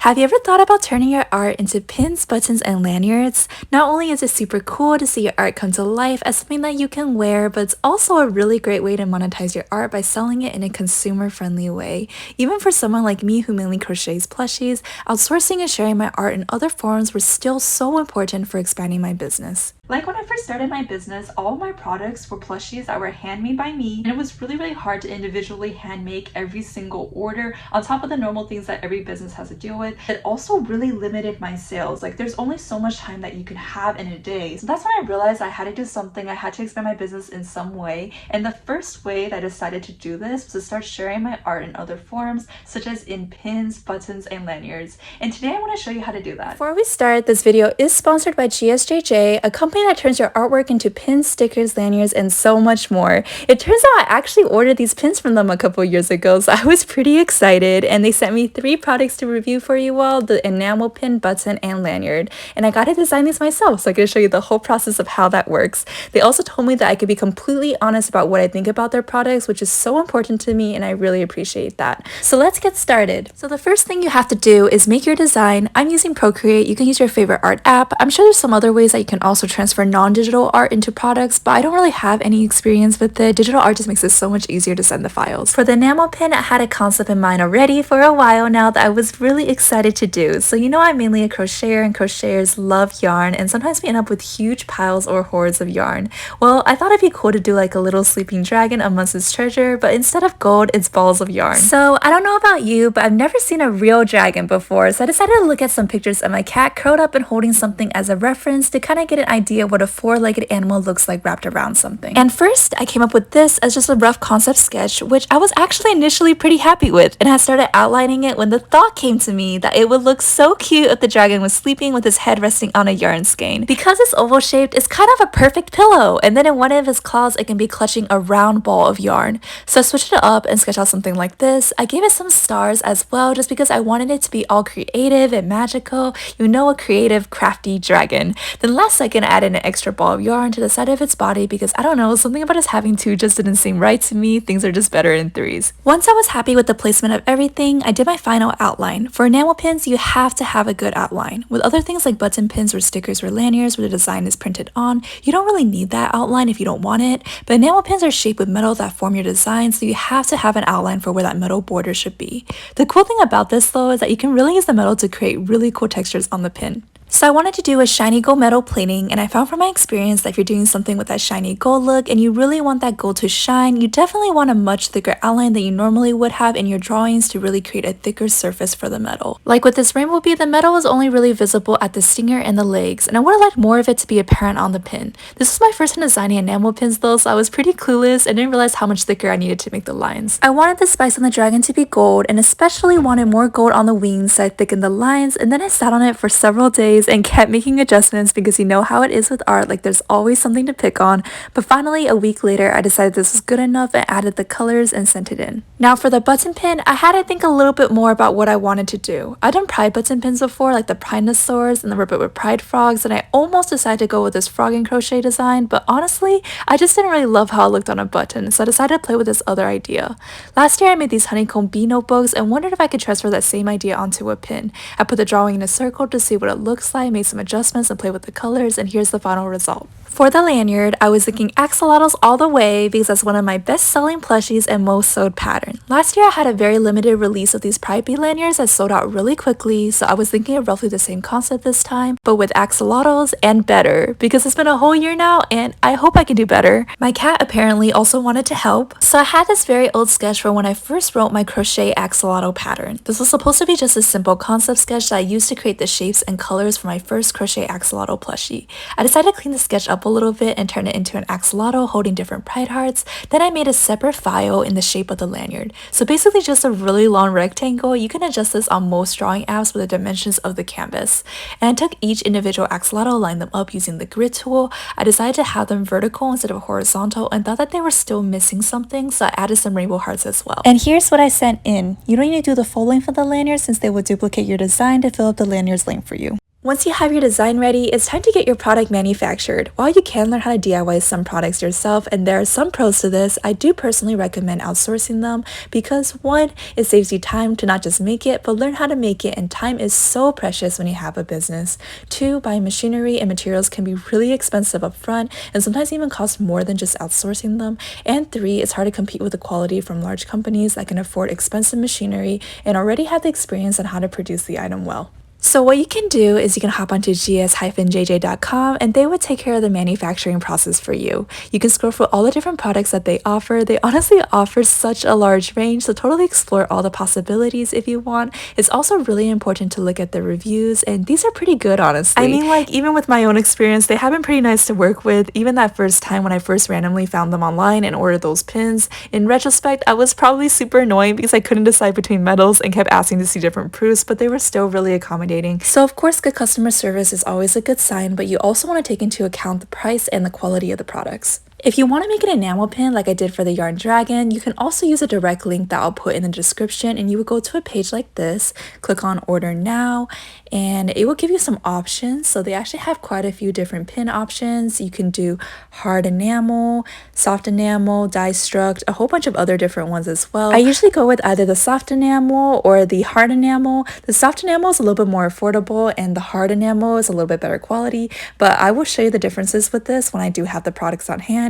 Have you ever thought about turning your art into pins, buttons, and lanyards? Not only is it super cool to see your art come to life as something that you can wear, but it's also a really great way to monetize your art by selling it in a consumer-friendly way. Even for someone like me who mainly crochets plushies, outsourcing and sharing my art in other forms were still so important for expanding my business. Like when I first started my business, all of my products were plushies that were handmade by me, and it was really hard to individually hand make every single order on top of the normal things that every business has to deal with. It also really limited my sales. Like there's only so much time that you can have in a day. So that's when I realized I had to do something. I had to expand my business in some way. And the first way that I decided to do this was to start sharing my art in other forms, such as in pins, buttons, and lanyards. And today I want to show you how to do that. Before we start, this video is sponsored by GSJJ, a company that turns your artwork into pins, stickers, lanyards, and so much more. It turns out I actually ordered these pins from them a couple years ago, so I was pretty excited, and they sent me 3 products to review for you all: the enamel pin, button, and lanyard. And I got to design these myself, so I can show you the whole process of how that works. They also told me that I could be completely honest about what I think about their products, which is so important to me, and I really appreciate that. So let's get started. So the first thing you have to do is make your design. I'm using Procreate. You can use your favorite art app. I'm sure there's some other ways that you can also transfer non-digital art into products, but I don't really have any experience with it. Digital art just makes it so much easier to send the files. For the enamel pin, I had a concept in mind already for a while now that I was really excited to do. So you know I'm mainly a crocheter, and crocheters love yarn, and sometimes we end up with huge piles or hoards of yarn. Well, I thought it'd be cool to do like a little sleeping dragon amongst its treasure, but instead of gold, it's balls of yarn. So I don't know about you, but I've never seen a real dragon before, so I decided to look at some pictures of my cat curled up and holding something as a reference to kind of get an idea what a 4-legged animal looks like wrapped around something. And first, I came up with this as just a rough concept sketch, which I was actually initially pretty happy with, and I started outlining it when the thought came to me that it would look so cute if the dragon was sleeping with his head resting on a yarn skein. Because it's oval shaped, it's kind of a perfect pillow, and then in one of his claws, it can be clutching a round ball of yarn. So I switched it up and sketched out something like this. I gave it some stars as well, just because I wanted it to be all creative and magical. You know, a creative, crafty dragon. Then last second, I added an extra ball of yarn to the side of its body because I don't know, something about us having 2 just didn't seem right to me. Things are just better in 3s. Once I was happy with the placement of everything, I did my final outline. For enamel pins, you have to have a good outline. With other things like button pins or stickers or lanyards where the design is printed on, you don't really need that outline if you don't want it, but enamel pins are shaped with metal that form your design, so you have to have an outline for where that metal border should be. The cool thing about this though is that you can really use the metal to create really cool textures on the pin. So I wanted to do a shiny gold metal plating, and I found from my experience that if you're doing something with that shiny gold look and you really want that gold to shine, you definitely want a much thicker outline than you normally would have in your drawings to really create a thicker surface for the metal. Like with this rainbow bead, the metal was only really visible at the stinger and the legs, and I would have liked more of it to be apparent on the pin. This was my first time designing enamel pins though, so I was pretty clueless and didn't realize how much thicker I needed to make the lines. I wanted the spice on the dragon to be gold, and especially wanted more gold on the wings, so I thickened the lines, and then I sat on it for several days and kept making adjustments because you know how it is with art, like there's always something to pick on. But finally, a week later, I decided this was good enough and added the colors and sent it in. Now for the button pin, I had to think a little bit more about what I wanted to do. I've done pride button pins before, like the Pridenosaurs and the ribbon with pride frogs, and I almost decided to go with this frog and crochet design, but honestly, I just didn't really love how it looked on a button, so I decided to play with this other idea. Last year, I made these honeycomb bee notebooks and wondered if I could transfer that same idea onto a pin. I put the drawing in a circle to see what it looks like, made some adjustments and play with the colors, and here's the final result. For the lanyard, I was thinking axolotls all the way because that's one of my best-selling plushies and most sold pattern. Last year I had a very limited release of these Pride Bee lanyards that sold out really quickly, so I was thinking of roughly the same concept this time, but with axolotls and better, because it's been a whole year now and I hope I can do better. My cat apparently also wanted to help, so I had this very old sketch from when I first wrote my crochet axolotl pattern. This was supposed to be just a simple concept sketch that I used to create the shapes and colors for my first crochet axolotl plushie. I decided to clean the sketch up a little bit and turn it into an axolotl holding different pride hearts. Then I made a separate file in the shape of the lanyard. So basically just a really long rectangle. You can adjust this on most drawing apps with the dimensions of the canvas. And I took each individual axolotl, lined them up using the grid tool. I decided to have them vertical instead of horizontal and thought that they were still missing something, so I added some rainbow hearts as well. And here's what I sent in. You don't need to do the full length of the lanyard since they will duplicate your design to fill up the lanyard's length for you. Once you have your design ready, it's time to get your product manufactured. While you can learn how to DIY some products yourself, and there are some pros to this, I do personally recommend outsourcing them because 1, it saves you time to not just make it, but learn how to make it, and time is so precious when you have a business. 2, buying machinery and materials can be really expensive up front and sometimes even cost more than just outsourcing them. And 3, it's hard to compete with the quality from large companies that can afford expensive machinery and already have the experience on how to produce the item well. So what you can do is you can hop onto GSJJ.com and they would take care of the manufacturing process for you. You can scroll through all the different products that they offer. They honestly offer such a large range, so totally explore all the possibilities if you want. It's also really important to look at the reviews, and these are pretty good, honestly. I mean, like, even with my own experience, they have been pretty nice to work with. Even that first time when I first randomly found them online and ordered those pins, in retrospect, I was probably super annoying because I couldn't decide between metals and kept asking to see different proofs, but they were still really accommodating. So of course, good customer service is always a good sign, but you also want to take into account the price and the quality of the products. If you want to make an enamel pin like I did for the yarn dragon, you can also use a direct link that I'll put in the description, and you would go to a page like this, click on order now, and it will give you some options. So they actually have quite a few different pin options. You can do hard enamel, soft enamel, die struck, a whole bunch of other different ones as well. I usually go with either the soft enamel or the hard enamel. The soft enamel is a little bit more affordable and the hard enamel is a little bit better quality, but I will show you the differences with this when I do have the products on hand.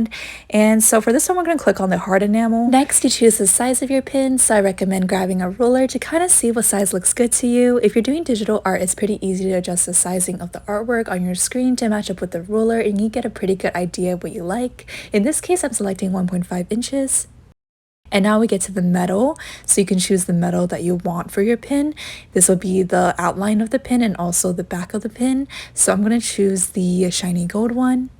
And so for this one, we're going to click on the hard enamel. Next, you choose the size of your pin. So I recommend grabbing a ruler to kind of see what size looks good to you. If you're doing digital art, it's pretty easy to adjust the sizing of the artwork on your screen to match up with the ruler, and you get a pretty good idea of what you like. In this case, I'm selecting 1.5 inches. And now we get to the metal, so you can choose the metal that you want for your pin. This will be the outline of the pin and also the back of the pin. So I'm going to choose the shiny gold one.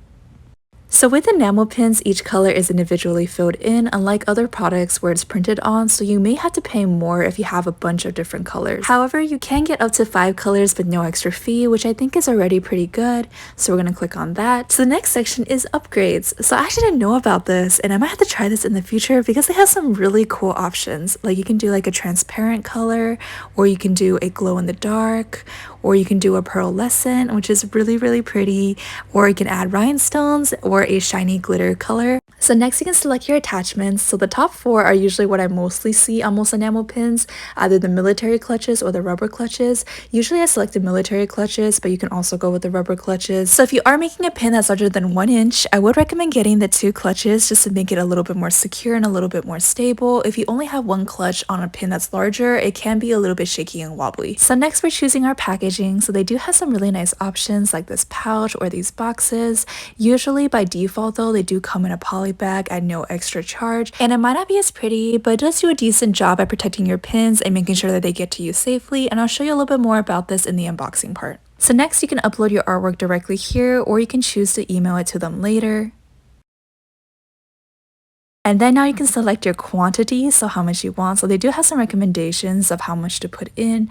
So with enamel pins, each color is individually filled in, unlike other products where it's printed on, so you may have to pay more if you have a bunch of different colors. However, you can get up to 5 colors with no extra fee, which I think is already pretty good, so we're going to click on that. So the next section is upgrades. So I actually didn't know about this, and I might have to try this in the future because they have some really cool options. Like you can do like a transparent color, or you can do a glow in the dark, or you can do a pearlescent, which is really, really pretty, or you can add rhinestones or a shiny glitter color. So next you can select your attachments. So the top 4 are usually what I mostly see on most enamel pins, either the military clutches or the rubber clutches. Usually I select the military clutches, but you can also go with the rubber clutches. So if you are making a pin that's larger than 1 inch, I would recommend getting the 2 clutches just to make it a little bit more secure and a little bit more stable. If you only have 1 clutch on a pin that's larger, it can be a little bit shaky and wobbly. So next we're choosing our packaging. So they do have some really nice options like this pouch or these boxes. Usually by default though, they do come in a poly bag at no extra charge, and it might not be as pretty, but it does do a decent job at protecting your pins and making sure that they get to you safely, and I'll show you a little bit more about this in the unboxing part. So next you can upload your artwork directly here, or you can choose to email it to them later. And then now you can select your quantity, so how much you want. So they do have some recommendations of how much to put in.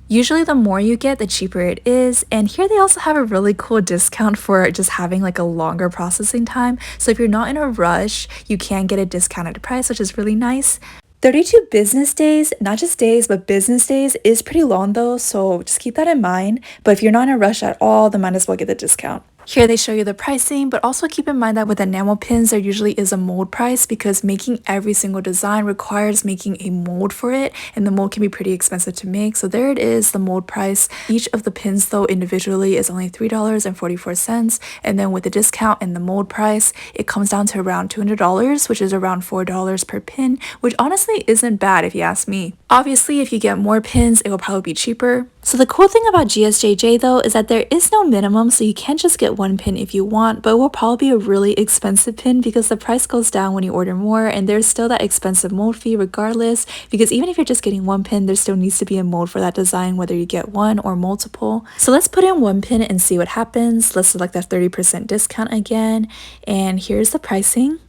Usually the more you get, the cheaper it is, and here they also have a really cool discount for just having like a longer processing time. So if you're not in a rush, you can get a discounted price, which is really nice. 32 business days, not just days, but business days is pretty long though, so just keep that in mind. But if you're not in a rush at all, then might as well get the discount. Here they show you the pricing, but also keep in mind that with enamel pins, there usually is a mold price because making every single design requires making a mold for it, and the mold can be pretty expensive to make. So there it is, the mold price. Each of the pins though individually is only $3.44, and then with the discount and the mold price, it comes down to around $200, which is around $4 per pin, which honestly isn't bad if you ask me. Obviously, if you get more pins, it will probably be cheaper. So the cool thing about GSJJ though is that there is no minimum, so you can't just get 1 pin if you want, but it will probably be a really expensive pin because the price goes down when you order more, and there's still that expensive mold fee regardless, because even if you're just getting 1 pin, there still needs to be a mold for that design, whether you get 1 or multiple. So let's put in 1 pin and see what happens. Let's select that 30% discount again, and here's the pricing.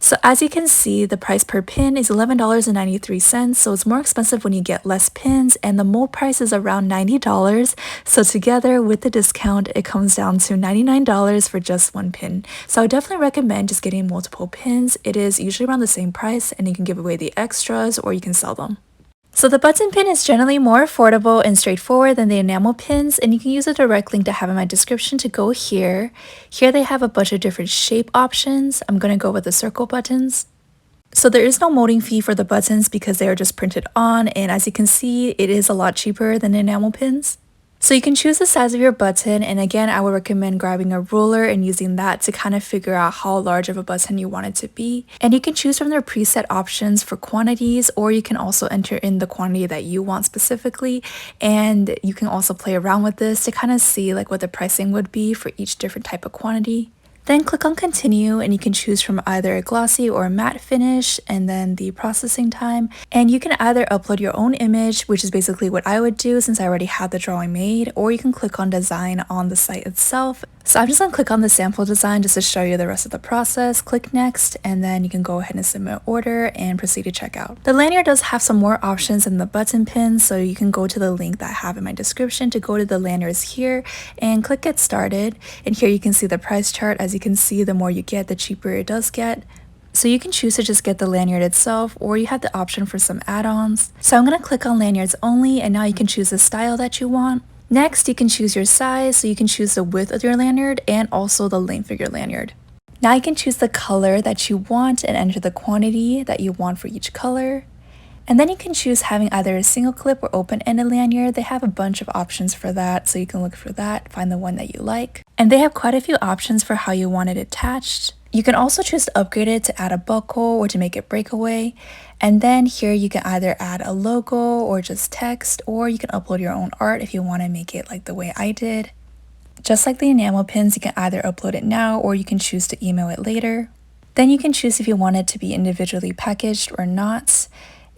So as you can see, the price per pin is $11.93, so it's more expensive when you get less pins, and the mold price is around $90. So together with the discount, it comes down to $99 for just 1 pin. So I would definitely recommend just getting multiple pins. It is usually around the same price, and you can give away the extras or you can sell them. So the button pin is generally more affordable and straightforward than the enamel pins, and you can use a direct link to have in my description to go here. Here they have a bunch of different shape options. I'm going to go with the circle buttons. So there is no molding fee for the buttons because they are just printed on, and as you can see, it is a lot cheaper than enamel pins. So you can choose the size of your button, and again, I would recommend grabbing a ruler and using that to kind of figure out how large of a button you want it to be. And you can choose from their preset options for quantities, or you can also enter in the quantity that you want specifically, and you can also play around with this to kind of see like what the pricing would be for each different type of quantity. Then click on continue and you can choose from either a glossy or a matte finish and then the processing time. And you can either upload your own image, which is basically what I would do since I already had the drawing made, or you can click on design on the site itself. So I'm just going to click on the sample design just to show you the rest of the process. Click next and then you can go ahead and submit an order and proceed to checkout. The lanyard does have some more options than the button pin, so you can go to the link that I have in my description to go to the lanyards here and click get started. And here you can see the price chart. As you can see, the more you get, the cheaper it does get. So you can choose to just get the lanyard itself, or you have the option for some add-ons. So I'm going to click on lanyards only, and now you can choose the style that you want. Next, you can choose your size, so you can choose the width of your lanyard and also the length of your lanyard. Now you can choose the color that you want and enter the quantity that you want for each color. And then you can choose having either a single clip or open-ended lanyard. They have a bunch of options for that, so you can look for that, find the one that you like. And they have quite a few options for how you want it attached. You can also choose to upgrade it to add a buckle or to make it breakaway. And then here you can either add a logo or just text, or you can upload your own art if you want to make it like the way I did. Just like the enamel pins, you can either upload it now or you can choose to email it later. Then you can choose if you want it to be individually packaged or not.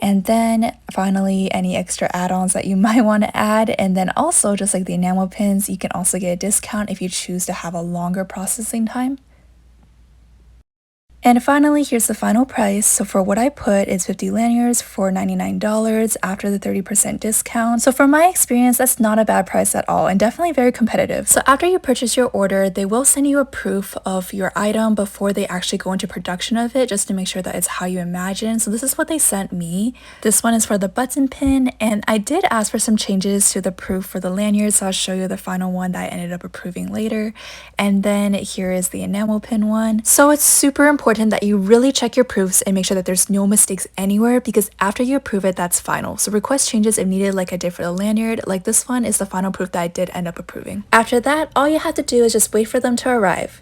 And then finally, any extra add-ons that you might want to add. And then also, just like the enamel pins, you can also get a discount if you choose to have a longer processing time. And finally, here's the final price. So for what I put, it's 50 lanyards for $99 after the 30% discount. So from my experience, that's not a bad price at all and definitely very competitive. So after you purchase your order, they will send you a proof of your item before they actually go into production of it, just to make sure that it's how you imagine. So this is what they sent me. This one is for the button pin, and I did ask for some changes to the proof for the lanyard, so I'll show you the final one that I ended up approving later. And then here is the enamel pin one. So it's super important that you really check your proofs and make sure that there's no mistakes anywhere, because after you approve it, that's final. So request changes if needed, like I did for the lanyard. Like this one is the final proof that I did end up approving. After that, all you have to do is just wait for them to arrive.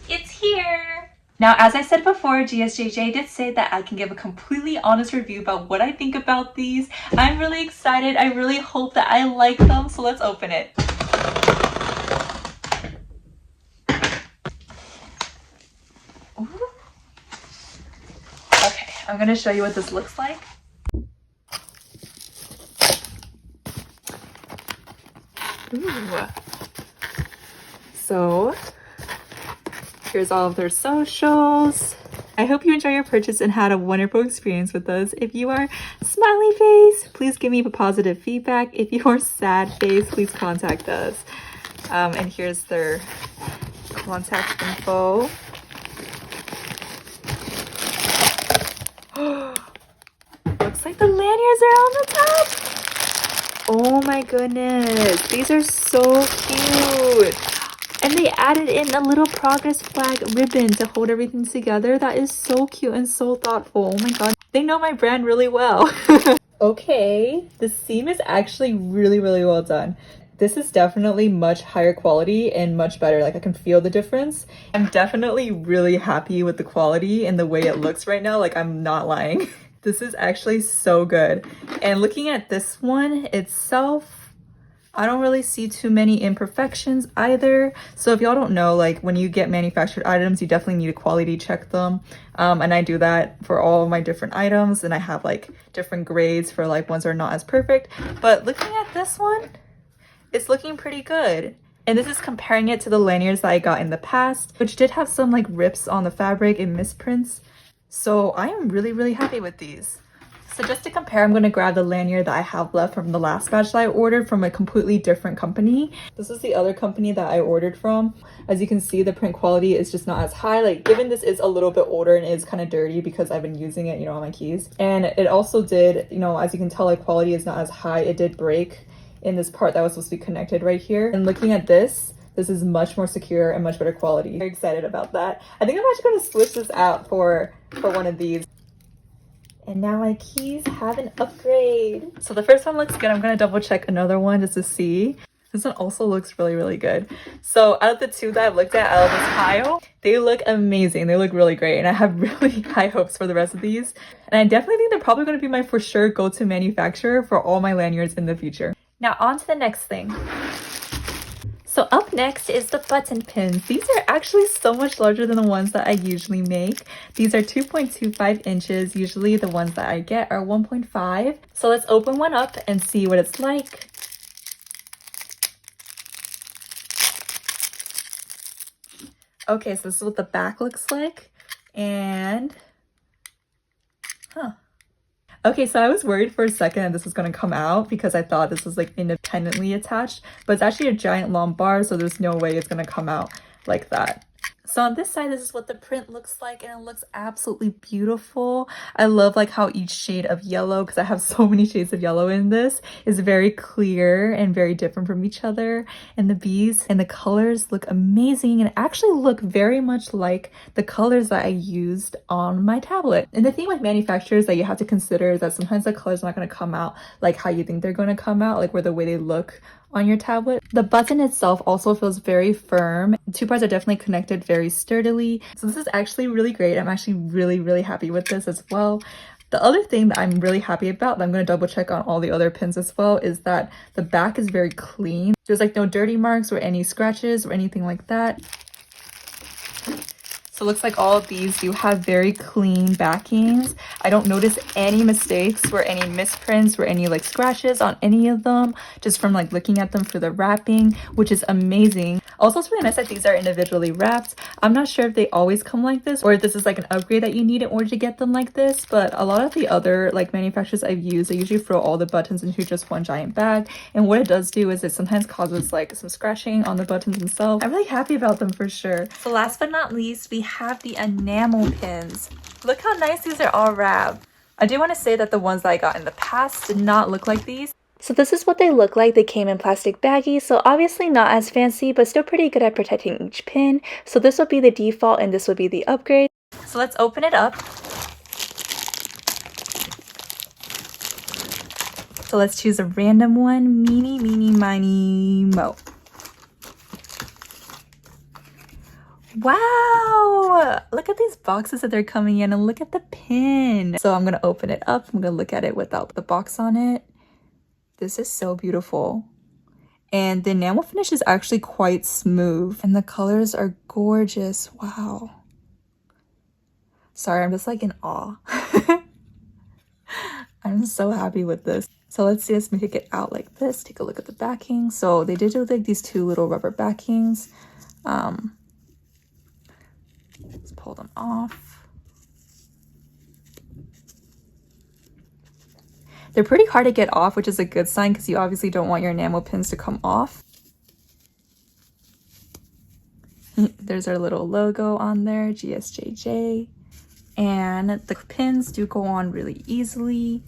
It's here! Now, as I said before, GSJJ did say that I can give a completely honest review about what I think about these. I'm really excited. I really hope that I like them, so let's open it. Ooh. Okay, I'm gonna show you what this looks like. Ooh. So, here's all of their socials. I hope you enjoy your purchase and had a wonderful experience with us. If you are smiley face, please give me positive feedback. If you are sad face, please contact us. And here's their contact info. Looks like the lanyards are on the top. Oh my goodness, these are so cute. And they added in a little progress flag ribbon to hold everything together. That is so cute and so thoughtful. Oh my god, they know my brand really well. Okay, the seam is actually really well done. This is definitely much higher quality and much better. Like I can feel the difference. I'm definitely really happy with the quality and the way it looks right now. Like I'm not lying. This is actually so good. And looking at this one itself, I don't really see too many imperfections either. So if y'all don't know, like when you get manufactured items, you definitely need to quality check them. And I do that for all of my different items, and I have like different grades for like ones that are not as perfect. But looking at this one, it's looking pretty good. And this is comparing it to the lanyards that I got in the past, which did have some like rips on the fabric and misprints. So I am really happy with these. So just to compare, I'm going to grab the lanyard that I have left from the last batch that I ordered from a completely different company. This is the other company that I ordered from. As you can see, the print quality is just not as high. Like, given this is a little bit older and is kind of dirty because I've been using it, you know, on my keys. And it also did, you know, as you can tell, like, quality is not as high. It did break in this part that was supposed to be connected right here. And looking at this is much more secure and much better quality. Very excited about that. I think I'm actually going to switch this out for one of these. And now my keys have an upgrade. So the first one looks good. I'm gonna double check another one just to see. This one also looks really, really good. So out of the two that I've looked at out of this pile, they look amazing. They look really great. And I have really high hopes for the rest of these. And I definitely think they're probably gonna be my for sure go-to manufacturer for all my lanyards in the future. Now on to the next thing. So up next is the button pins. These are actually so much larger than the ones that I usually make. These are 2.25 inches. Usually the ones that I get are 1.5. So let's open one up and see what it's like. Okay, so this is what the back looks like. And, okay, so I was worried for a second that this was going to come out because I thought this was like independently attached, but it's actually a giant long bar, so there's no way it's going to come out like that. So on this side, this is what the print looks like, and it looks absolutely beautiful. I love like how each shade of yellow, because I have so many shades of yellow in this, is very clear and very different from each other. And the beads and the colors look amazing and actually look very much like the colors that I used on my tablet. And the thing with manufacturers that you have to consider is that sometimes the colors are not going to come out like how you think they're going to come out, like where the way they look on your tablet. The button itself also feels very firm. The two parts are definitely connected very sturdily. So this is actually really great. I'm actually really, really happy with this as well. The other thing that I'm really happy about, that I'm going to double check on all the other pins as well, is that the back is very clean. There's like no dirty marks or any scratches or anything like that. So it looks like all of these do have very clean backings. I don't notice any mistakes or any misprints or any like scratches on any of them, just from like looking at them for the wrapping, which is amazing. Also, it's really nice that these are individually wrapped. I'm not sure if they always come like this or if this is like an upgrade that you need in order to get them like this, but a lot of the other like manufacturers I've used, they usually throw all the buttons into just one giant bag. And what it does do is it sometimes causes like some scratching on the buttons themselves. I'm really happy about them for sure. So last but not least, we have the enamel pins. Look how nice these are all wrapped. I do want to say that the ones that I got in the past did not look like these. So this is what they look like. They came in plastic baggies, so obviously not as fancy, but still pretty good at protecting each pin. So this would be the default and this would be the upgrade. So let's open it up. So let's choose a random one. Meeny, meeny, miny, mo. Wow! Look at these boxes that they're coming in and look at the pin. So I'm going to open it up. I'm going to look at it without the box on it. This is so beautiful. And the enamel finish is actually quite smooth. And the colors are gorgeous. Wow. Sorry, I'm just like in awe. I'm so happy with this. So let's see, let's make it out like this. Take a look at the backing. So they did do like these two little rubber backings. Let's pull them off. They're pretty hard to get off, which is a good sign because you obviously don't want your enamel pins to come off. There's our little logo on there, GSJJ. And the pins do go on really easily.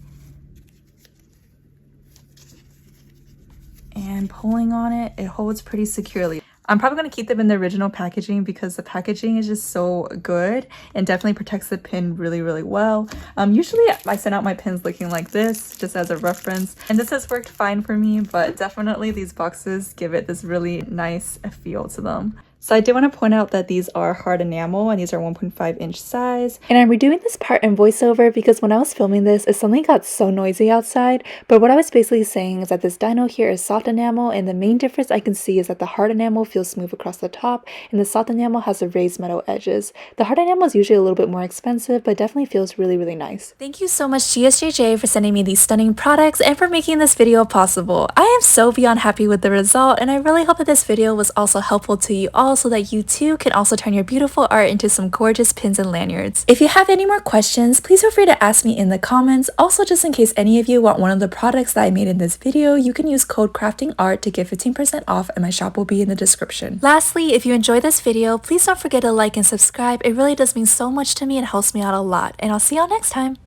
And pulling on it, it holds pretty securely. I'm probably going to keep them in the original packaging because the packaging is just so good and definitely protects the pin really, really well. Usually I send out my pins looking like this just as a reference, and this has worked fine for me, but definitely these boxes give it this really nice feel to them. So I did want to point out that these are hard enamel and these are 1.5 inch size. And I'm redoing this part in voiceover because when I was filming this, it suddenly got so noisy outside. But what I was basically saying is that this dino here is soft enamel, and the main difference I can see is that the hard enamel feels smooth across the top and the soft enamel has the raised metal edges. The hard enamel is usually a little bit more expensive, but definitely feels really, really nice. Thank you so much GSJJ for sending me these stunning products and for making this video possible. I am so beyond happy with the result, and I really hope that this video was also helpful to you all well so that you too can also turn your beautiful art into some gorgeous pins and lanyards. If you have any more questions, please feel free to ask me in the comments. Also, just in case any of you want one of the products that I made in this video, you can use code craftingart to get 15% off, and my shop will be in the description. Lastly, if you enjoyed this video, please don't forget to like and subscribe. It really does mean so much to me and helps me out a lot, and I'll see y'all next time.